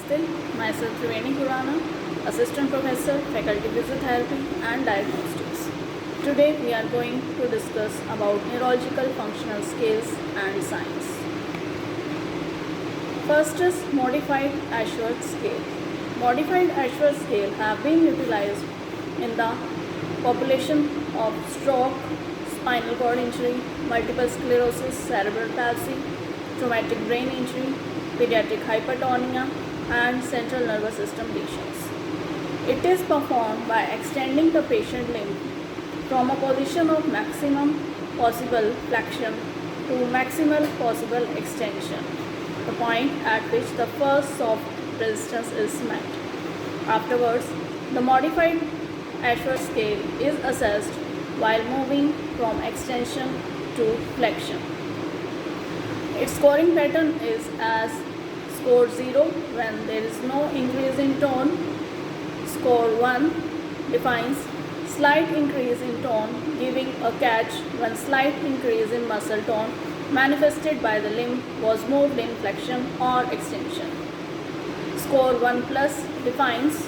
Namaste, myself Triveni Khurana, Assistant Professor, Faculty Physiotherapy and Diagnostics. Today we are going to discuss about neurological functional scales and signs. First is Modified Ashworth Scale. Modified Ashworth Scale have been utilized in the population of stroke, spinal cord injury, multiple sclerosis, cerebral palsy, traumatic brain injury, pediatric hypertonia, and central nervous system lesions. It is performed by extending the patient limb from a position of maximum possible flexion to maximal possible extension, the point at which the first soft resistance is met. Afterwards, the modified Ashworth scale is assessed while moving from extension to flexion. Its scoring pattern is as score 0 when there is no increase in tone, score 1 defines slight increase in tone giving a catch when slight increase in muscle tone manifested by the limb was moved in flexion or extension. Score 1 plus defines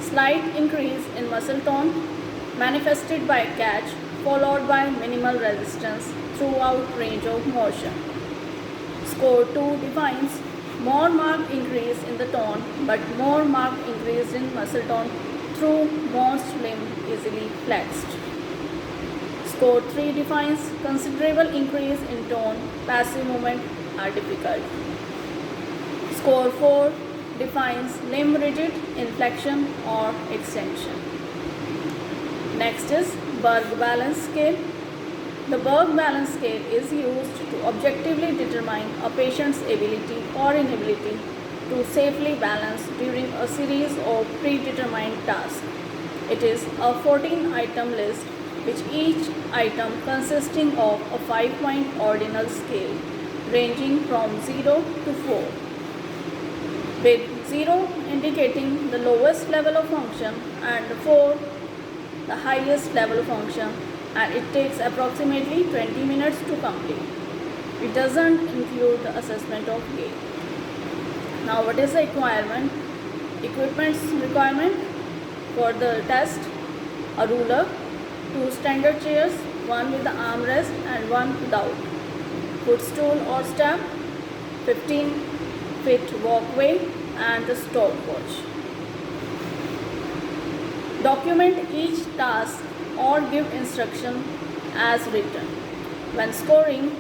slight increase in muscle tone manifested by catch followed by minimal resistance throughout range of motion. Score 2 defines more marked increase in the tone but more marked increase in muscle tone through most limb easily flexed. Score 3 defines considerable increase in tone, passive movement are difficult. Score 4 defines limb rigid in flexion or extension. Next is Berg Balance Scale. The Berg Balance Scale is used to objectively determine a patient's ability or inability to safely balance during a series of predetermined tasks. It is a 14-item list which each item consisting of a 5-point ordinal scale ranging from 0 to 4, with 0 indicating the lowest level of function and 4 the highest level of function, and it takes approximately 20 minutes to complete. It doesn't include the assessment of gait. Now what is the requirement? Equipment's requirement for the test: a ruler, 2 standard chairs, one with the armrest and one without, footstool or step, 15-feet walkway and the stopwatch. Document each task or give instruction as written. When scoring,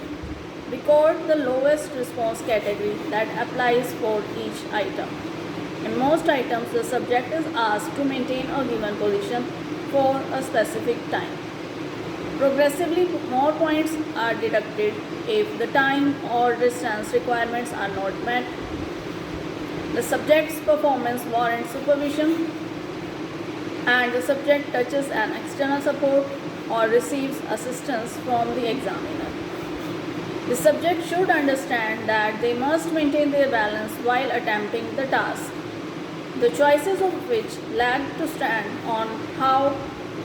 record the lowest response category that applies for each item. In most items, the subject is asked to maintain a given position for a specific time. Progressively, more points are deducted if the time or distance requirements are not met. The subject's performance warrants supervision, and the subject touches an external support or receives assistance from the examiner. The subject should understand that they must maintain their balance while attempting the task, the choices of which lag to stand on how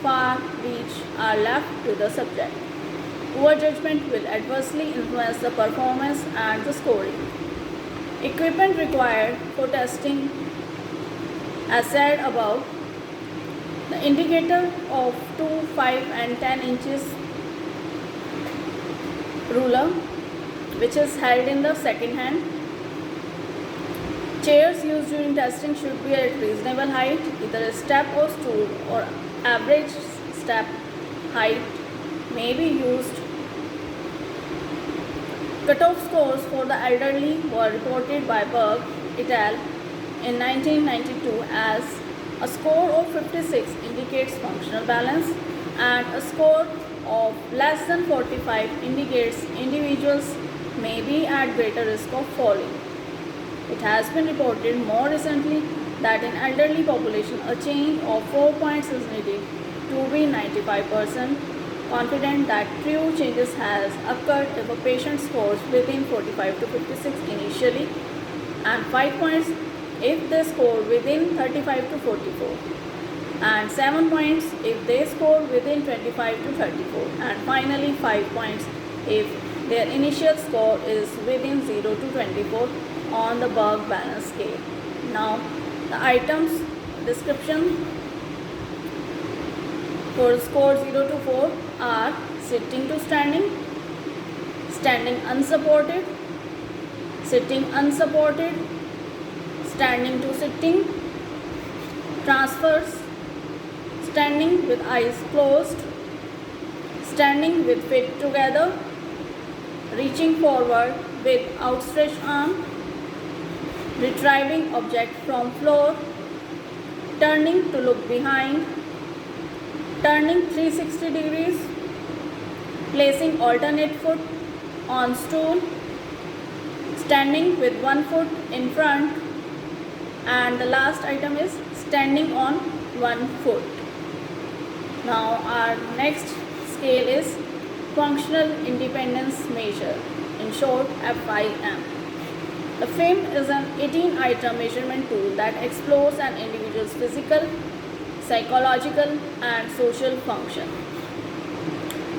far reach are left to the subject. Poor judgment will adversely influence the performance and the scoring. Equipment required for testing, as said above: the indicator of 2, 5 and 10 inches ruler which is held in the second hand. Chairs used during testing should be at reasonable height, either a step or stool or average step height may be used. Cutoff scores for the elderly were reported by Berg et al. In 1992 as a score of 56 indicates functional balance and a score of less than 45 indicates individuals may be at greater risk of falling. It has been reported more recently that in elderly population a change of 4 points is needed to be 95% confident that true changes has occurred if a patient scores within 45 to 56 initially, and 5 points if they score within 35 to 44, and 7 points if they score within 25 to 34, and finally 5 points if their initial score is within 0 to 24 on the Berg Balance Scale. Now, the items description for score 0 to 4 are sitting to standing, standing unsupported, sitting unsupported, standing to sitting, transfers, standing with eyes closed, standing with feet together, reaching forward with outstretched arm, retrieving object from floor, turning to look behind, turning 360 degrees, placing alternate foot on stool, standing with one foot in front, and the last item is standing on one foot. Now our next scale is functional independence measure, in short FIM. The FIM is an 18-item measurement tool that explores an individual's physical, psychological and social function.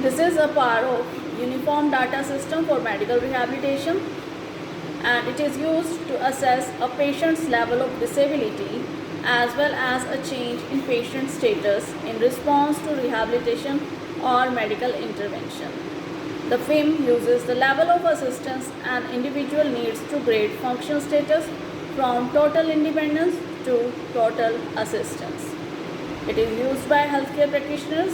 This is a part of uniform data system for medical rehabilitation, and it is used to assess a patient's level of disability as well as a change in patient status in response to rehabilitation or medical intervention. The FIM uses the level of assistance an individual needs to grade function status from total independence to total assistance. It is used by healthcare practitioners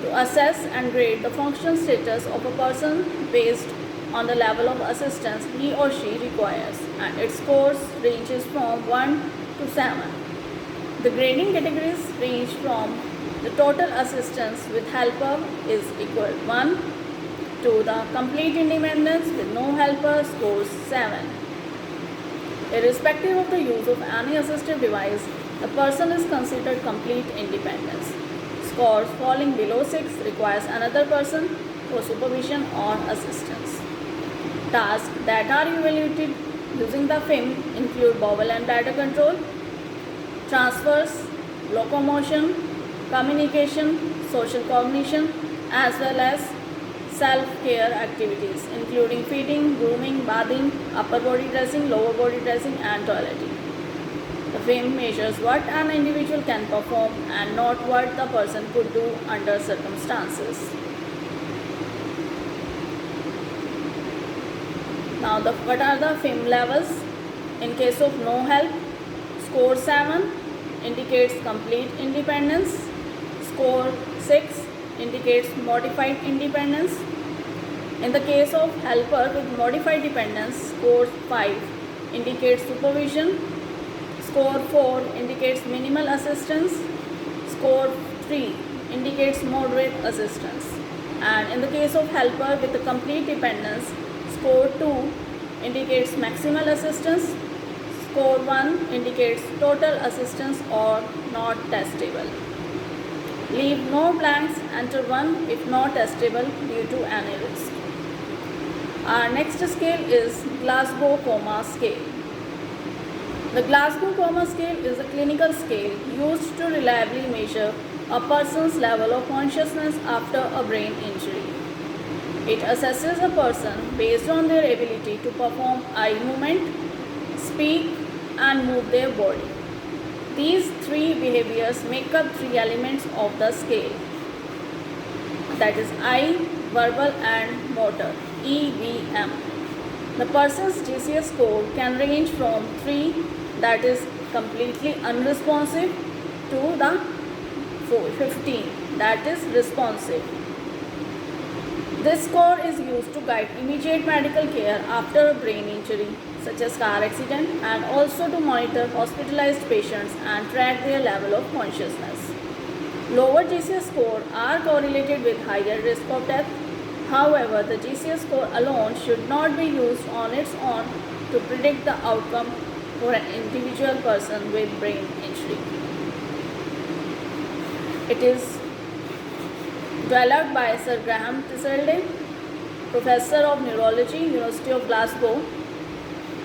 to assess and grade the functional status of a person based on the level of assistance he or she requires, and its scores ranges from 1 to 7. The grading categories range from the total assistance with helper is equal 1 to the complete independence with no helper scores 7. Irrespective of the use of any assistive device, the person is considered complete independence. Scores falling below 6 requires another person for supervision or assistance. Tasks that are evaluated using the FIM include bowel and bladder control, transfers, locomotion, communication, social cognition, as well as self-care activities including feeding, grooming, bathing, upper body dressing, lower body dressing and toileting. The FIM measures what an individual can perform and not what the person could do under circumstances. Now what are the FIM levels? In case of no help, score 7 indicates complete independence, score 6 indicates modified independence. In the case of helper with modified dependence, score 5 indicates supervision, score 4 indicates minimal assistance, score 3 indicates moderate assistance. And in the case of helper with a complete dependence, score 2 indicates maximal assistance, score 1 indicates total assistance or not testable. Leave no blanks, enter 1 if not testable due to any risk. Our next scale is Glasgow Coma Scale. The Glasgow Coma Scale is a clinical scale used to reliably measure a person's level of consciousness after a brain injury. It assesses a person based on their ability to perform eye movement, speak, and move their body. These three behaviors make up three elements of the scale, that is eye, verbal and motor, EVM. The person's GCS score can range from 3, that is completely unresponsive, to the 15, that is responsive. This score is used to guide immediate medical care after a brain injury, such as car accident, and also to monitor hospitalized patients and track their level of consciousness. Lower GCS scores are correlated with higher risk of death. However, the GCS score alone should not be used on its own to predict the outcome for an individual person with brain injury. It is developed by Sir Graham Tisselden, Professor of Neurology, University of Glasgow,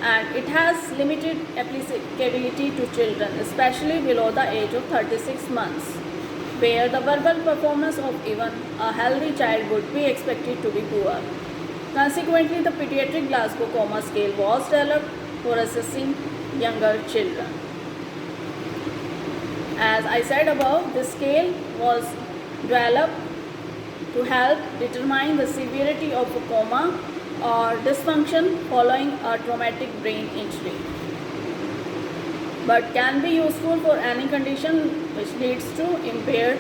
and it has limited applicability to children, especially below the age of 36 months, where the verbal performance of even a healthy child would be expected to be poor. Consequently, the pediatric Glasgow Coma Scale was developed for assessing younger children. As I said above, this scale was developed to help determine the severity of a coma or dysfunction following a traumatic brain injury, but can be useful for any condition which leads to impaired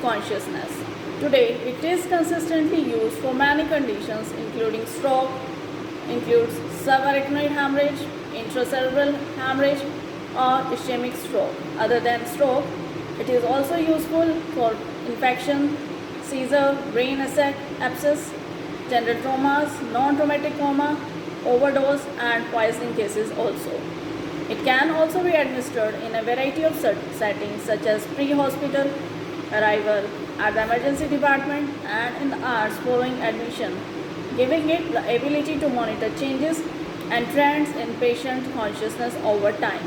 consciousness. Today, it is consistently used for many conditions including stroke, includes subarachnoid hemorrhage, intracerebral hemorrhage, or ischemic stroke. Other than stroke, it is also useful for infection, seizure, brain abscess, gender traumas, non-traumatic coma, overdose, and poisoning cases also. It can also be administered in a variety of settings such as pre-hospital, arrival, at the emergency department, and in the hours following admission, giving it the ability to monitor changes and trends in patient consciousness over time.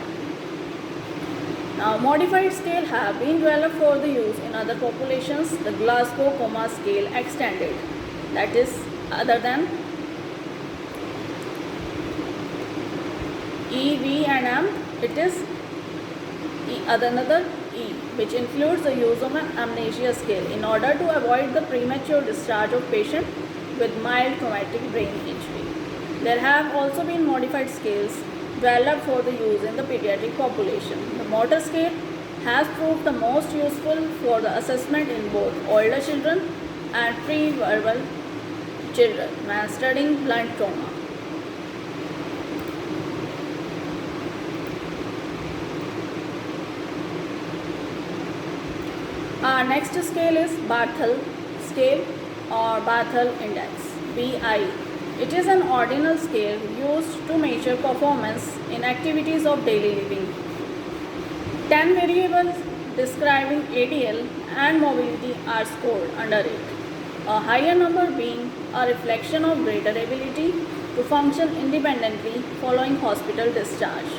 Now, modified scale have been developed for the use in other populations. The Glasgow Coma Scale Extended, that is, other than E, V, and M, it is another E, which includes the use of an amnesia scale in order to avoid the premature discharge of patient with mild traumatic brain injury. There have also been modified scales developed for the use in the pediatric population. The motor scale has proved the most useful for the assessment in both older children and pre-verbal children when studying blunt trauma. Our next scale is Barthel scale or Barthel index, BI. It is an ordinal scale used to measure performance in activities of daily living. 10 variables describing ADL and mobility are scored under it, a higher number being a reflection of greater ability to function independently following hospital discharge.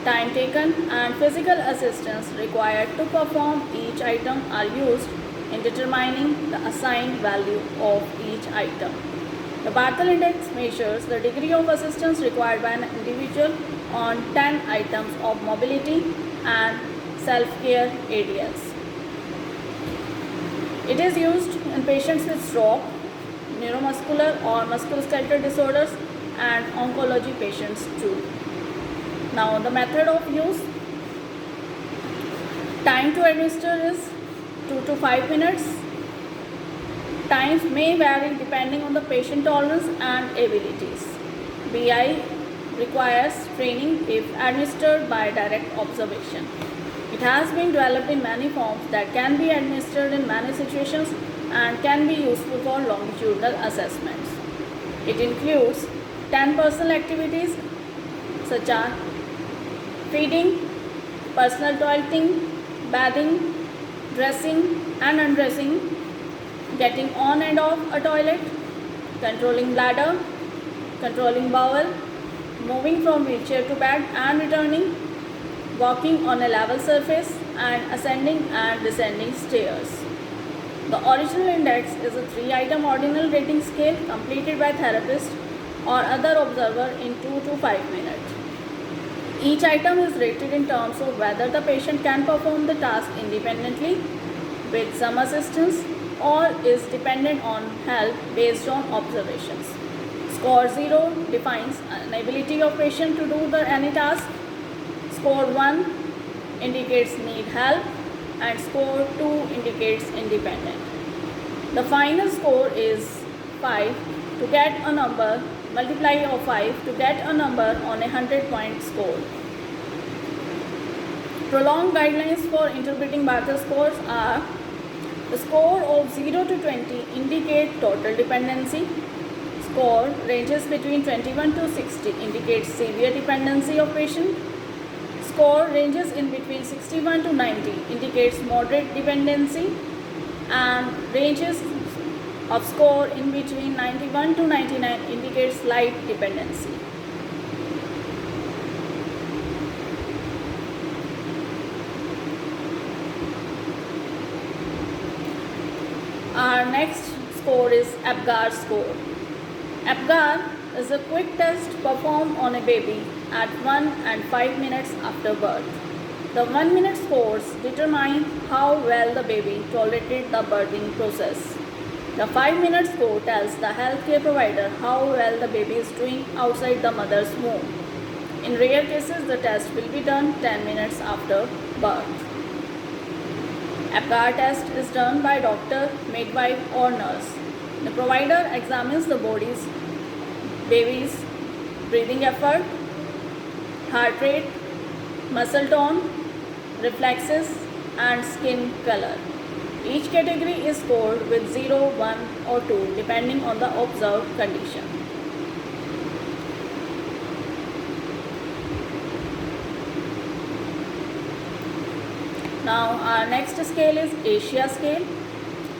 Time taken and physical assistance required to perform each item are used in determining the assigned value of each item. The Barthel index measures the degree of assistance required by an individual on 10 items of mobility and self-care ADLs. It is used in patients with stroke, neuromuscular or musculoskeletal disorders, and oncology patients too. Now, the method of use: time to administer is 2 to 5 minutes. Times may vary depending on the patient tolerance and abilities. BI requires training if administered by direct observation. It has been developed in many forms that can be administered in many situations and can be useful for longitudinal assessments. It includes 10 personal activities such as feeding, personal toileting, bathing, dressing and undressing, getting on and off a toilet, controlling bladder, controlling bowel, moving from wheelchair to bed and returning, walking on a level surface, and ascending and descending stairs. The original index is a 3-item ordinal rating scale completed by therapist or other observer in 2 to 5 minutes. Each item is rated in terms of whether the patient can perform the task independently with some assistance or is dependent on help based on observations. Score 0 defines an ability of patient to do any task. Score 1 indicates need help and score 2 indicates independent. The final score is 5 to get a number, multiply of 5 to get a number on a 100-point score. Prolonged guidelines for interpreting Barthel scores are: the score of 0 to 20 indicate total dependency. Score ranges between 21 to 60 indicates severe dependency of patient. Score ranges in between 61 to 90 indicates moderate dependency, and ranges of score in between 91 to 99 indicates light dependency. Our next score is APGAR score. APGAR is a quick test performed on a baby at 1 and 5 minutes after birth. The 1-minute scores determine how well the baby tolerated the birthing process. The 5-minute score tells the healthcare provider how well the baby is doing outside the mother's womb. In rare cases, the test will be done 10 minutes after birth. Apgar test is done by doctor, midwife or nurse. The provider examines the baby's breathing effort, heart rate, muscle tone, reflexes and skin color. Each category is scored with 0, 1 or 2 depending on the observed condition. Now our next scale is ASIA scale.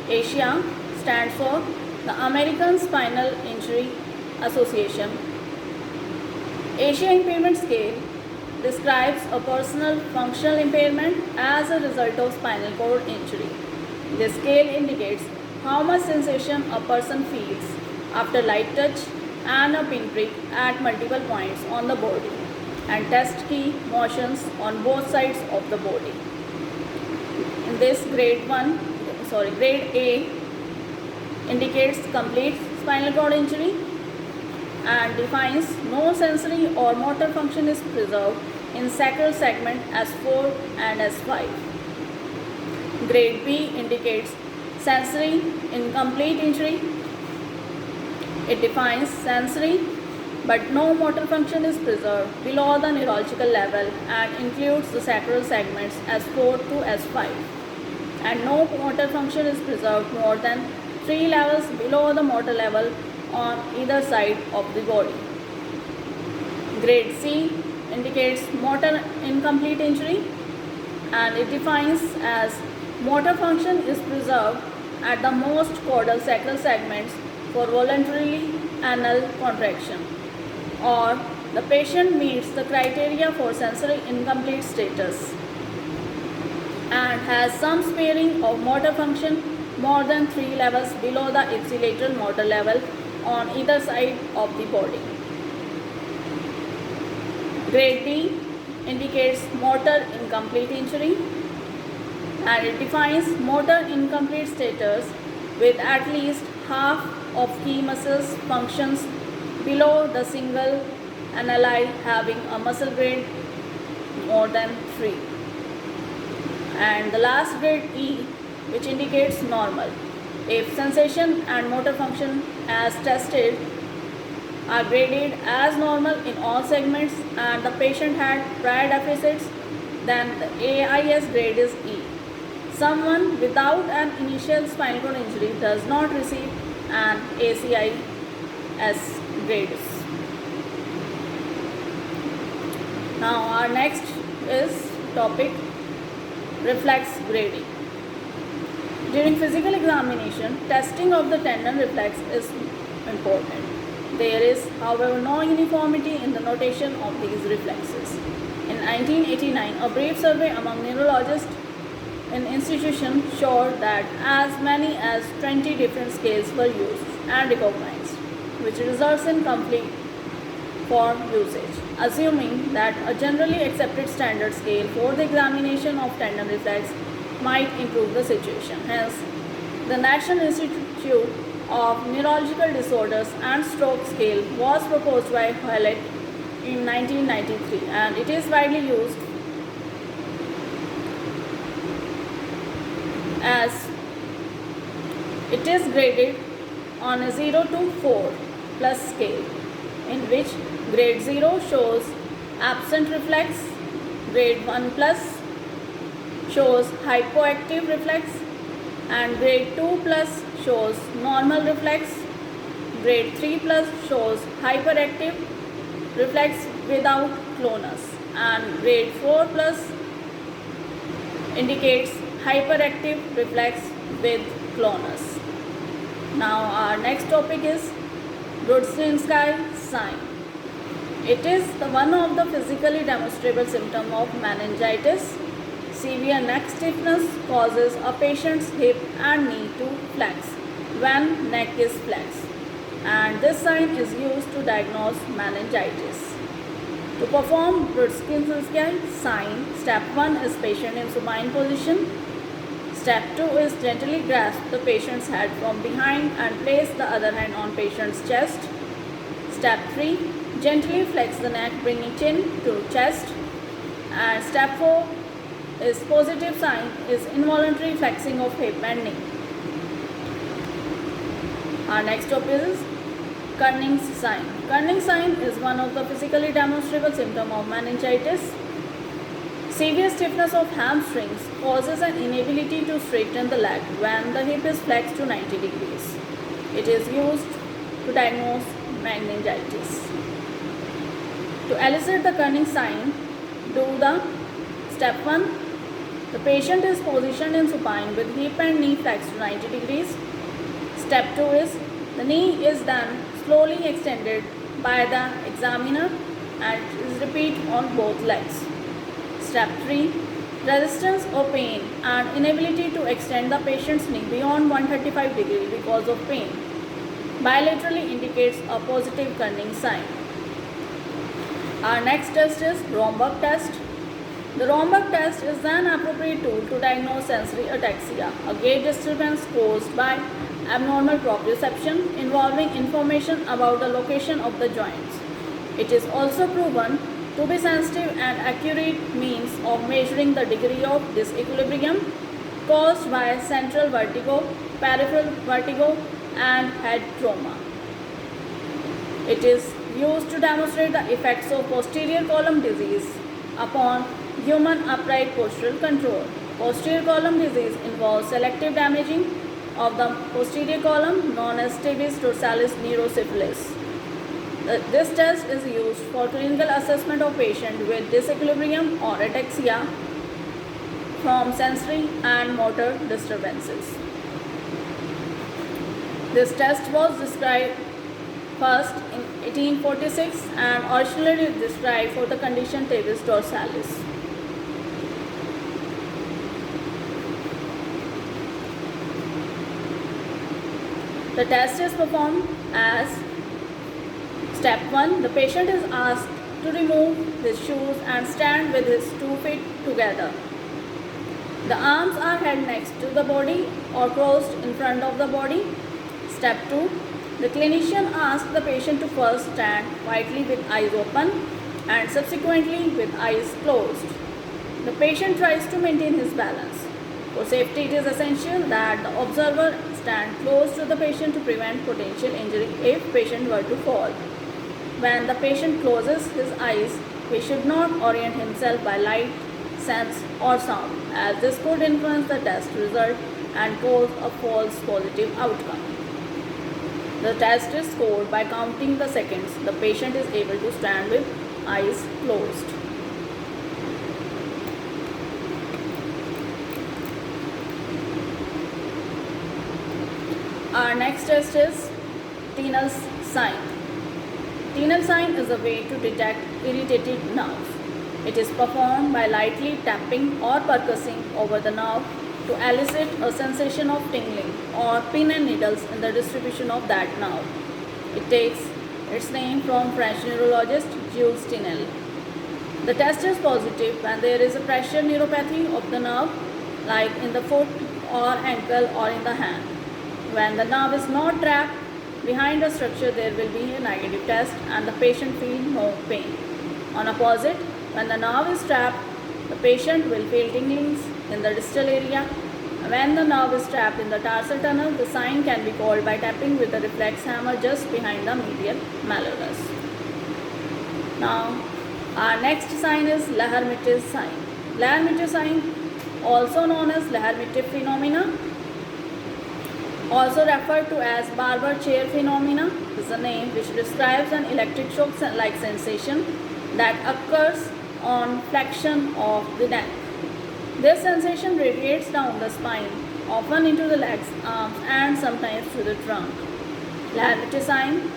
ASIA stands for the American Spinal Injury Association. ASIA impairment scale describes a personal functional impairment as a result of spinal cord injury. This scale indicates how much sensation a person feels after light touch and a pinprick at multiple points on the body and test key motions on both sides of the body. In this grade A indicates complete spinal cord injury and defines no sensory or motor function is preserved in sacral segment S4 and S5. Grade B indicates sensory incomplete injury. It defines sensory but no motor function is preserved below the neurological level and includes the sacral segments S4 to S5. And no motor function is preserved more than 3 levels below the motor level on either side of the body. Grade C indicates motor incomplete injury and it defines as motor function is preserved at the most caudal sacral segments for voluntarily anal contraction, or the patient meets the criteria for sensory incomplete status and has some sparing of motor function more than 3 levels below the ipsilateral motor level on either side of the body. Grade D indicates motor incomplete injury and it defines motor incomplete status with at least half of key muscles functions below the single annuli having a muscle grade more than 3. And the last grade E, which indicates normal. If sensation and motor function as tested are graded as normal in all segments and the patient had prior deficits, then the AIS grade is E. Someone without an initial spinal cord injury does not receive an ACIS grade. Now our next is topic reflex grading. During physical examination, testing of the tendon reflex is important. There is, however, no uniformity in the notation of these reflexes. In 1989, a brief survey among neurologists in institution showed that as many as 20 different scales were used and recognized, which results in complete form usage. Assuming that a generally accepted standard scale for the examination of tendon reflex might improve the situation. Hence, the National Institute of Neurological Disorders and Stroke scale was proposed by Hewlett in 1993 and it is widely used as it is graded on a 0 to 4 plus scale, in which grade 0 shows absent reflex, grade 1 plus shows hypoactive reflex and grade 2 plus shows normal reflex, grade 3 plus shows hyperactive reflex without clonus and grade 4 plus indicates hyperactive reflex with clonus. Now our next topic is Rudzinski sign. It is one of the physically demonstrable symptoms of meningitis. Severe neck stiffness causes a patient's hip and knee to flex when neck is flexed and this sign is used to diagnose meningitis. To perform Brudzinski sign, step 1 is patient in supine position. Step 2 is gently grasp the patient's head from behind and place the other hand on patient's chest. Step 3, gently flex the neck bringing chin to chest. And step 4 is positive sign is involuntary flexing of hip and knee. Our next topic is Kernig's sign. Kernig's sign is one of the physically demonstrable symptoms of meningitis. Severe stiffness of hamstrings causes an inability to straighten the leg when the hip is flexed to 90 degrees. It is used to diagnose meningitis. To elicit the Kernig's sign, do the step 1. The patient is positioned in supine with hip and knee flexed to 90 degrees. Step 2 is the knee is then slowly extended by the examiner and is repeated on both legs. Step 3. Resistance or pain and inability to extend the patient's knee beyond 135 degrees because of pain bilaterally indicates a positive Kernig sign. Our next test is Romberg test. The Romberg test is an appropriate tool to diagnose sensory ataxia, a gait disturbance caused by abnormal proprioception involving information about the location of the joints. It is also proven to be sensitive and accurate means of measuring the degree of disequilibrium caused by central vertigo, peripheral vertigo, and head trauma. It is used to demonstrate the effects of posterior column disease upon human upright postural control. Posterior column disease involves selective damaging of the posterior column known as stapes dorsalis neurosyphilis. This test is used for clinical assessment of patients with disequilibrium or ataxia from sensory and motor disturbances. This test was described first in 1846 and originally described for the condition stapes dorsalis. The test is performed as step 1. The patient is asked to remove his shoes and stand with his 2 feet together. The arms are held next to the body or crossed in front of the body. Step 2. The clinician asks the patient to first stand quietly with eyes open and subsequently with eyes closed. The patient tries to maintain his balance. For safety, it is essential that the observer stand close to the patient to prevent potential injury if patient were to fall. When the patient closes his eyes, he should not orient himself by light, sense or sound, as this could influence the test result and cause a false positive outcome. The test is scored by counting the seconds the patient is able to stand with eyes closed. Our next test is Tinel's sign. Tinel sign is a way to detect irritated nerves. It is performed by lightly tapping or percussing over the nerve to elicit a sensation of tingling or pin and needles in the distribution of that nerve. It takes its name from French neurologist Jules Tinel. The test is positive when there is a pressure neuropathy of the nerve, like in the foot or ankle or in the hand. When the nerve is not trapped behind a structure, there will be a negative test and the patient feels no pain. On opposite, when the nerve is trapped, the patient will feel tinglings in the distal area. When the nerve is trapped in the tarsal tunnel, the sign can be called by tapping with a reflex hammer just behind the medial malleolus. Now, our next sign is L'Hermite sign. L'Hermite sign, also known as L'Hermite phenomena, also referred to as Barber chair phenomena, is a name which describes an electric shock-like sensation that occurs on flexion of the neck. This sensation radiates down the spine, often into the legs, arms, and sometimes to the trunk. L'Hermite sign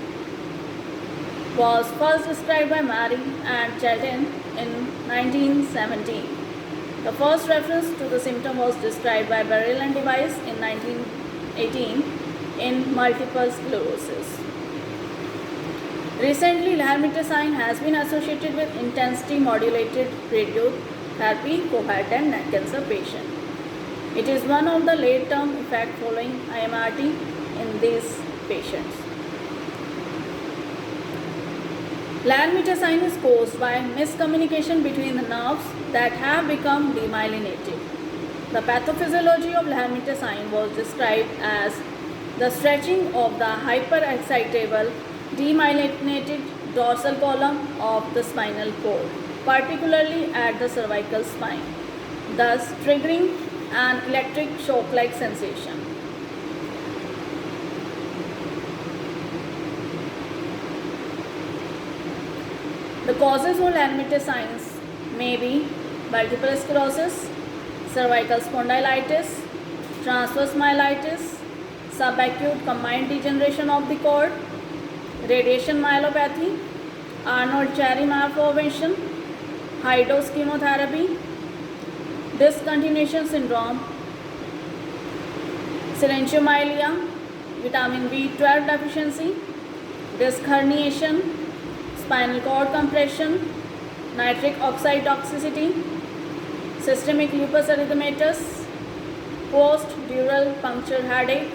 was first described by Mary and Chaitin in 1917. The first reference to the symptom was described by Burrell and Device in 1918 in multiple sclerosis. Recently, lahermitazine has been associated with intensity modulated radiotherapy cohort and neck cancer patient. It is one of the late-term effects following IMRT in these patients. Lahermitazine is caused by miscommunication between the nerves that have become demyelinated. The pathophysiology of lahermitazine was described as the stretching of the hyperexcitable demyelinated dorsal column of the spinal cord, particularly at the cervical spine, thus triggering an electric shock-like sensation. The causes of lahermitazine may be multiple sclerosis, cervical spondylitis, transverse myelitis, subacute combined degeneration of the cord, radiation myelopathy, Arnold-Chiari malformation, high-dose chemotherapy, discontinuation syndrome, silenciomyelia, vitamin B12 deficiency, disc herniation, spinal cord compression, nitric oxide toxicity, systemic lupus erythematosus, post-dural puncture headache,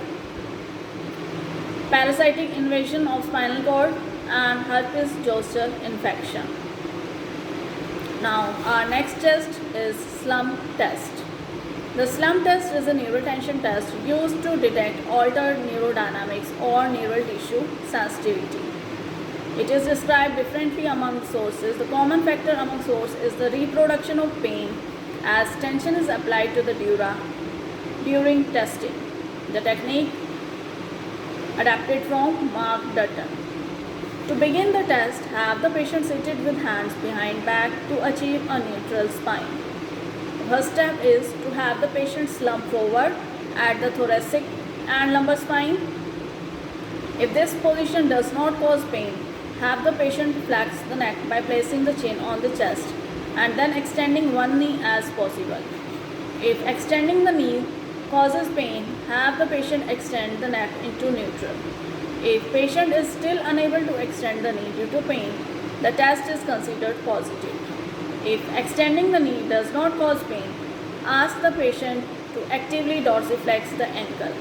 parasitic invasion of spinal cord, and herpes zoster infection. Now, our next test is slump test. The slump test is a neurotension test used to detect altered neurodynamics or neural tissue sensitivity. It is described differently among sources. The common factor among sources is the reproduction of pain as tension is applied to the dura during testing. The technique adapted from Mark Dutton. To begin the test, have the patient seated with hands behind back to achieve a neutral spine. The first step is to have the patient slump forward at the thoracic and lumbar spine. If this position does not cause pain, have the patient flex the neck by placing the chin on the chest and then extending one knee as possible. If extending the knee causes pain, have the patient extend the neck into neutral. If patient is still unable to extend the knee due to pain, the test is considered positive. If extending the knee does not cause pain, ask the patient to actively dorsiflex the ankle.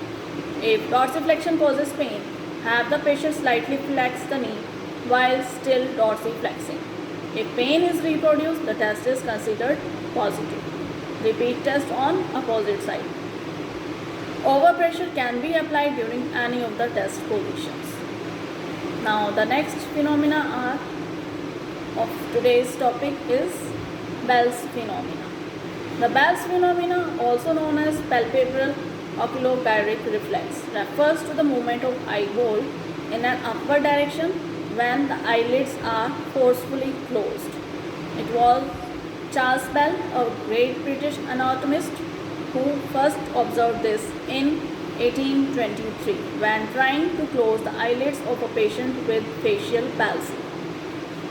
If dorsiflexion causes pain, have the patient slightly flex the knee while still dorsiflexing. If pain is reproduced, the test is considered positive. Repeat test on opposite side. Overpressure can be applied during any of the test positions. Now, the next phenomena of today's topic is Bell's phenomena. The Bell's phenomena, also known as palpebral oculogyric reflex, refers to the movement of eyeball in an upward direction when the eyelids are forcefully closed. It was Charles Bell, a great British anatomist, who first observed this in 1823 when trying to close the eyelids of a patient with facial palsy.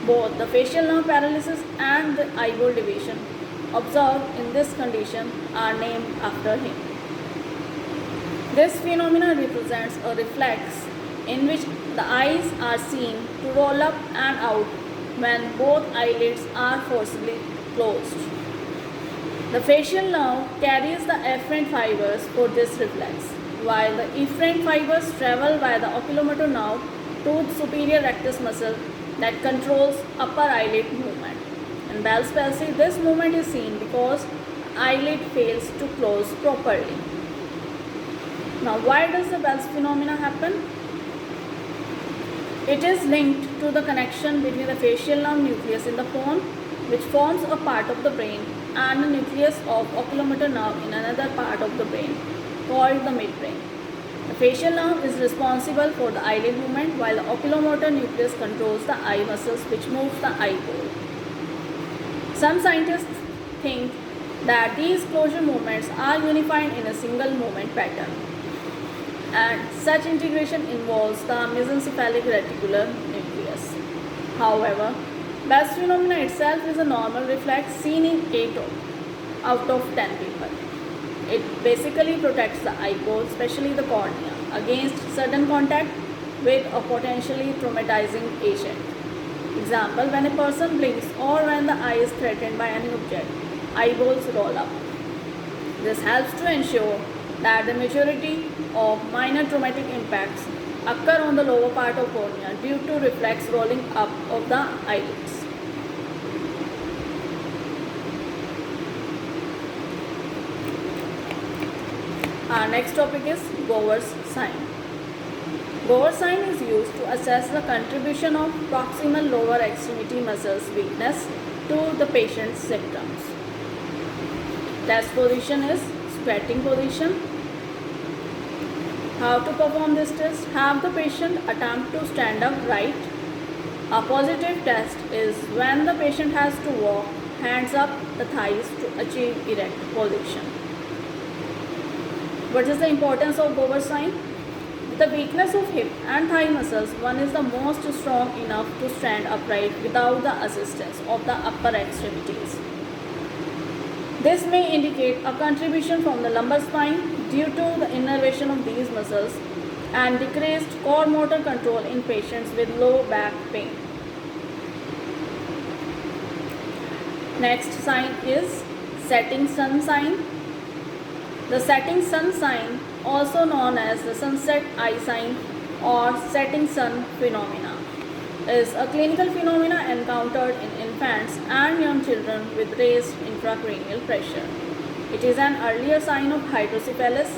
Both the facial nerve paralysis and the eyeball division observed in this condition are named after him. This phenomenon represents a reflex in which the eyes are seen to roll up and out when both eyelids are forcibly closed. The facial nerve carries the afferent fibers for this reflex, while the efferent fibers travel by the oculomotor nerve to the superior rectus muscle that controls upper eyelid movement. In Bell's palsy, this movement is seen because the eyelid fails to close properly. Now, why does the Bell's phenomena happen? It is linked to the connection between the facial nerve nucleus in the pons, which forms a part of the brain, and the nucleus of oculomotor nerve in another part of the brain, called the midbrain. The facial nerve is responsible for the eyelid movement, while the oculomotor nucleus controls the eye muscles which moves the eyeball. Some scientists think that these closure movements are unified in a single movement pattern, and such integration involves the mesencephalic reticular nucleus. However, Bell's phenomena itself is a normal reflex seen in 8 out of 10 people. It basically protects the eyeball, especially the cornea, against sudden contact with a potentially traumatizing agent. Example, when a person blinks or when the eye is threatened by any object, eyeballs roll up. This helps to ensure that the majority of minor traumatic impacts occur on the lower part of cornea due to reflex rolling up of the eyelids. Our next topic is Gower's sign. Gower's sign is used to assess the contribution of proximal lower extremity muscles weakness to the patient's symptoms. Test position is squatting position. How to perform this test? Have the patient attempt to stand upright. A positive test is when the patient has to walk hands up the thighs to achieve erect position. What is the importance of Gower's sign? With the weakness of hip and thigh muscles, one is the most strong enough to stand upright without the assistance of the upper extremities. This may indicate a contribution from the lumbar spine due to the innervation of these muscles and decreased core motor control in patients with low back pain. Next sign is setting sun sign. The setting sun sign, also known as the sunset eye sign or setting sun phenomena, is a clinical phenomena encountered in infants and young children with raised intracranial pressure. It is an earlier sign of hydrocephalus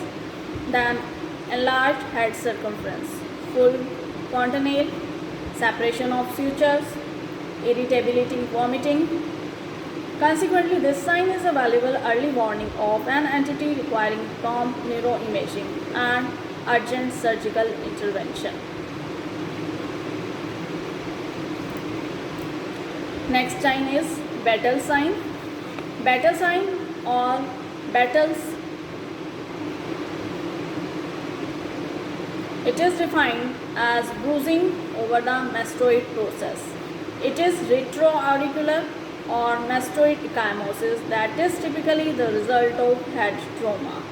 than enlarged head circumference, full fontanelle, separation of sutures, irritability, vomiting. Consequently, this sign is a valuable early warning of an entity requiring prompt neuroimaging and urgent surgical intervention. Next sign is Battle sign. Battle sign or battles. It is defined as bruising over the mastoid process. It is retroauricular or mastoid ecchymosis that is typically the result of head trauma.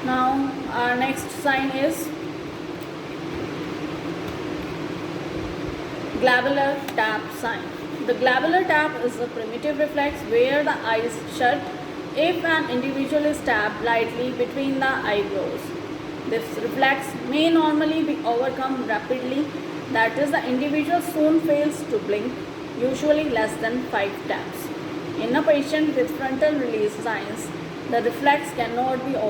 Now our next sign is glabellar tap sign. The glabellar tap is a primitive reflex where the eyes shut if an individual is tapped lightly between the eyebrows. This reflex may normally be overcome rapidly, that is, the individual soon fails to blink, usually less than 5 taps. In a patient with frontal release signs, the reflex cannot be overcome